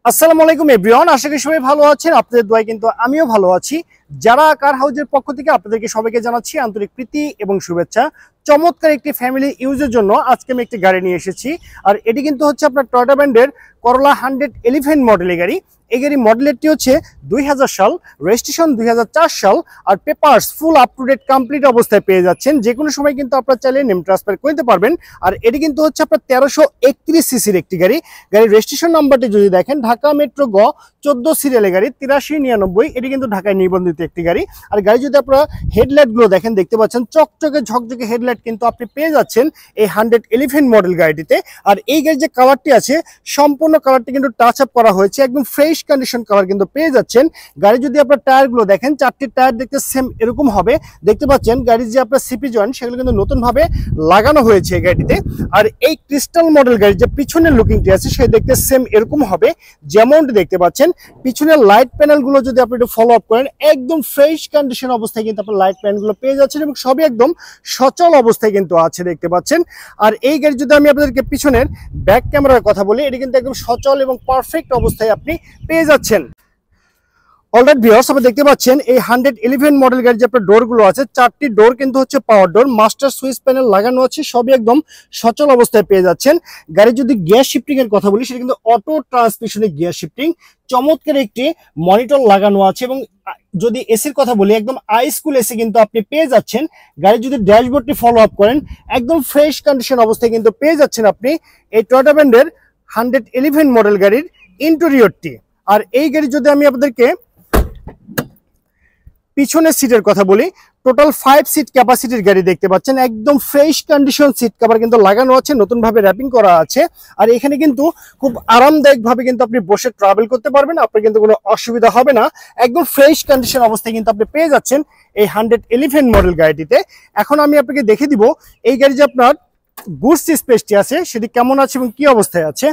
আসসালামু আলাইকুম এভরিওয়ান, আশা করি সবাই ভালো আছেন। আপনাদের দোয়ায় কিন্তু আমিও ভালো আছি। যারা কার হাউজের পক্ষ থেকে আপনাদেরকে সবাইকে জানাচ্ছি আন্তরিক প্রীতি এবং শুভেচ্ছা। চমৎকার একটি ফ্যামিলি ইউজের জন্য আজকে আমি একটি গাড়ি নিয়ে এসেছি। আর এটি কিন্তু হচ্ছে আপনার টয়োটা ব্র্যান্ডের করলা 111 মডেলের গাড়ি। এই গাড়ি মডেলেরটি হচ্ছে 2000 সাল, রেজিস্ট্রেশন 2004 সাল। আর papers full up to date complete অবস্থায় পেয়ে যাচ্ছেন। যে কোনো সময় কিন্তু আপনারা চাইলে নেম ট্রান্সফার করতে পারবেন। আর এটি কিন্তু হচ্ছে আপনার 1331 সিসির একটি গাড়ি। গাড়ির রেজিস্ট্রেশন নাম্বারটি যদি দেখেন, ঢাকা মেট্রো গ 14 সিরিয়ালের গাড়ি 8399। এটি কিন্তু ঢাকায় নিবন্ধিত একটি গাড়ি। আর গাড়ি যদি আপনারা হেডলাইটগুলো দেখেন, দেখতে পাচ্ছেন চকচকে ঝকঝকে হেডলাইট কিন্তু আপনি পেয়ে যাচ্ছেন এই 111 মডেল গাড়িটিতে। আর এই গাড়ির যে কালারটি আছে, সম্পূর্ণ কালারটি কিন্তু টাচ আপ করা হয়েছে, একদম ফ্রেশ কন্ডিশন কালার কিন্তু পেয়ে যাচ্ছেন। গাড়ি যদি আপনার টায়ারগুলো দেখেন, চারটি টায়ার দেখতে সেম এরকম হবে। দেখতে পাচ্ছেন গাড়ির যে আপনার সিপি জয়েন্ট, সেগুলো কিন্তু নতুনভাবে লাগানো হয়েছে এই গাড়িতে। আর এই ক্রিস্টাল মডেল গাড়ির যে পিছনের লুকিংটি আছে, সে দেখতে সেম এরকম হবে যেমনটি দেখতে পাচ্ছেন। পিছনের লাইট প্যানেলগুলো যদি আপনি একটু ফলো আপ করেন, একদম ফ্রেশ কন্ডিশন অবস্থায় কিন্তু আপনার লাইট প্যানেলগুলো পেয়ে যাচ্ছেন এবং সবই একদম সচল অবস্থায় কিন্তু আছে, দেখতে পাচ্ছেন। আর এই গাড়ি যদি আমি আপনাদেরকে পিছনের ব্যাক ক্যামেরার কথা বলি, এটি কিন্তু একদম সচল এবং পারফেক্ট অবস্থায় আপনি পেয়ে যাচ্ছেন। অলরাইট ভিউয়ার্স, আপনি দেখতে পাচ্ছেন এই 111 মডেল গাড়ির যে আপনার ডোরগুলো আছে, চারটি ডোর কিন্তু হচ্ছে পাওয়ার ডোর, মাস্টার সুইচ প্যানেল লাগানো আছে, সবই একদম সচল অবস্থায় পেয়ে যাচ্ছেন। গাড়ির যদি গিয়ার শিফটিং এর কথা বলি, সেটা কিন্তু অটো ট্রান্সমিশনের গিয়ার শিফটিং। চমৎকার একটি মনিটর লাগানো আছে এবং যদি এসির কথা বলি, একদম আইসকুল এসি কিন্তু আপনি পেয়ে যাচ্ছেন। গাড়ির যদি ড্যাশবোর্ডটি ফলো আপ করেন, একদম ফ্রেশ কন্ডিশন অবস্থায় কিন্তু পেয়ে যাচ্ছেন আপনি এই টয়োটা ব্র্যান্ডের 111 মডেল গাড়ির ইন্টেরিয়রটি। আর এই গাড়ি যদি আমি আপনাদেরকে পিছনের সিটের কথা বলি, টোটাল 5 সিট ক্যাপাসিটির গাড়ি দেখতে পাচ্ছেন। একদম ফ্রেশ কন্ডিশন সিট কভার কিন্তু লাগানো আছে, নতুনভাবে র্যাপিং করা আছে। আর এখানে কিন্তু খুব আরামদায়ক ভাবে কিন্তু আপনি বসে ট্রাভেল করতে পারবেন, আপনার কিন্তু কোনো অসুবিধা হবে না। একদম ফ্রেশ কন্ডিশন অবস্থায় কিন্তু আপনি পেয়ে যাচ্ছেন এই 111 মডেল গাড়িটিতে। এখন আমি আপনাকে দেখে দিব এই গাড়ি যে আপনার গুডস স্পেসটি আছে, সেটি কেমন আছে এবং কি অবস্থায় আছে।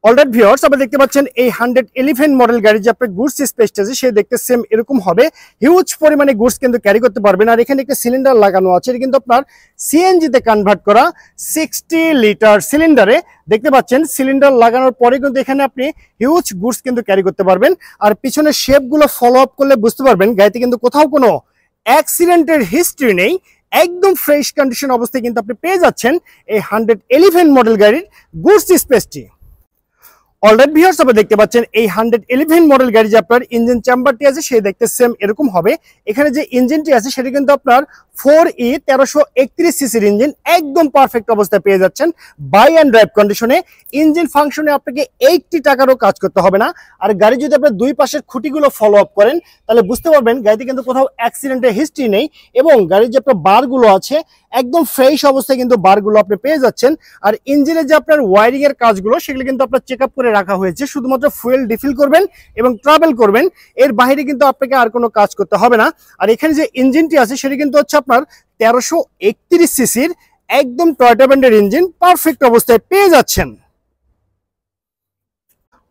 অলরাইট ভিউয়ার্স, আপনি দেখতে পাচ্ছেন এই 111 মডেল গাড়ি যে আপনার গুডস স্পেসটা আছে, সে দেখতে সেম এরকম হবে। হিউজ পরিমাণে গুডস কিন্তু ক্যারি করতে পারবেন। আর এখানে একটা সিলিন্ডার লাগানো আছে, এটা কিন্তু আপনার সিএনজি তে কনভার্ট করা 60 লিটার সিলিন্ডারে। দেখতে পাচ্ছেন সিলিন্ডার লাগানোর পরে কিন্তু এখানে আপনি হিউজ গুডস কিন্তু ক্যারি করতে পারবেন। আর পিছনের শেপগুলো ফলো আপ করলে বুঝতে পারবেন গাড়িতে কিন্তু কোথাও কোনো অ্যাক্সিডেন্টের হিস্ট্রি নেই। একদম ফ্রেশ কন্ডিশন অবস্থায় কিন্তু আপনি পেয়ে যাচ্ছেন এই 111 মডেল গাড়ির গুডস স্পেসটি। অলরাইট ভিউয়ার্স, আপনি দেখতে পাচ্ছেন এই 111 মডেল গাড়ি যে আপনার ইঞ্জিন চেম্বারটি আছে, সে দেখতে সেম এরকম হবে। এখানে যে ইঞ্জিনটি আছে, সেটা কিন্তু আপনার 4E 1331 সিসির ইঞ্জিন, একদম পারফেক্ট অবস্থায় পেয়ে যাচ্ছেন। বাই অ্যান্ড ড্রাইভ কন্ডিশনে, ইঞ্জিন ফাংশনে আপনাকে 80 টাকারও কাজ করতে হবে না। আর গাড়ি যদি আপনার দুই পাশের খুঁটিগুলো ফলো আপ করেন, তাহলে বুঝতে পারবেন গাড়িতে কিন্তু কোথাও অ্যাক্সিডেন্টের হিস্ট্রি নেই। এবং গাড়ির যে আপনার বারগুলো আছে, একদম ফ্রেশ অবস্থায় কিন্তু বারগুলো আপনি পেয়ে যাচ্ছেন। আর ইঞ্জিনের যে আপনার ওয়ারিং এর কাজগুলো, সেগুলো কিন্তু আপনার চেক আপ করে রাখা হয়েছে। শুধুমাত্র ফুয়েল রিফিল করবেন এবং ট্রাভেল করবেন, এর বাইরে কিন্তু আপনাকে আর কোনো কাজ করতে হবে না। আর এখানে যে ইঞ্জিনটি আছে, সেটি কিন্তু হচ্ছে আপনার 1331 সিসির একদম টয়োটা ব্র্যান্ডের ইঞ্জিন, পারফেক্ট অবস্থায় পেয়ে যাচ্ছেন।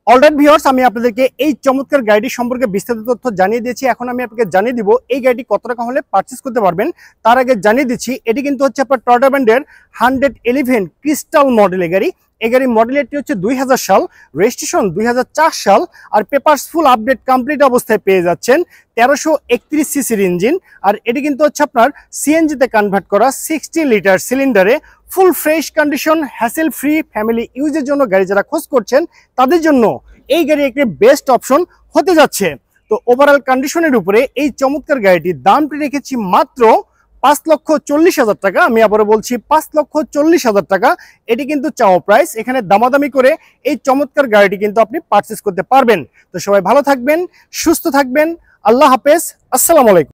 অলরাইট ভিউয়ার্স, আমি আপনাদেরকে এই চমৎকার গাড়িটি সম্পর্কে বিস্তারিত তথ্য জানিয়ে দিয়েছি। এখন আমি আপনাকে জানিয়ে দিব এই গাড়িটি কত টাকা হলে পারচেস করতে পারবেন। তার আগে জানিয়ে দিচ্ছি, এটি কিন্তু হচ্ছে আপনার টয়োটা ব্র্যান্ডের 111 ক্রিস্টাল মডেলের গাড়ি। এই গাড়ির মডেলেরটি হচ্ছে 2000 সাল, রেজিস্ট্রেশন 2004 সাল। আর পেপারস ফুল আপডেট কমপ্লিট অবস্থায় পেয়ে যাচ্ছেন। 1331 সিসির ইঞ্জিন। আর এটি কিন্তু হচ্ছে আপনার সিএনজি তে কনভার্ট করা 60 লিটার সিলিন্ডারে, full fresh condition, hassle free family ইউজের জন্য গাড়ি যারা খোঁজ করছেন, তাদের জন্য এই গাড়ি একটি বেস্ট অপশন হতে যাচ্ছে। তো ওভারঅল কন্ডিশনের উপরে এই চমৎকার গাড়িটির দামটি রেখেছি মাত্র 5,40,000 টাকা। আমি আবারও বলছি 5,40,000 টাকা। এটি কিন্তু চাওয়া প্রাইস। এখানে দামাদামি করে এই চমৎকার গাড়িটি কিন্তু আপনি পারচেস করতে পারবেন। তো সবাই ভালো থাকবেন, সুস্থ থাকবেন। আল্লাহ হাফেজ, আসসালামু আলাইকুম।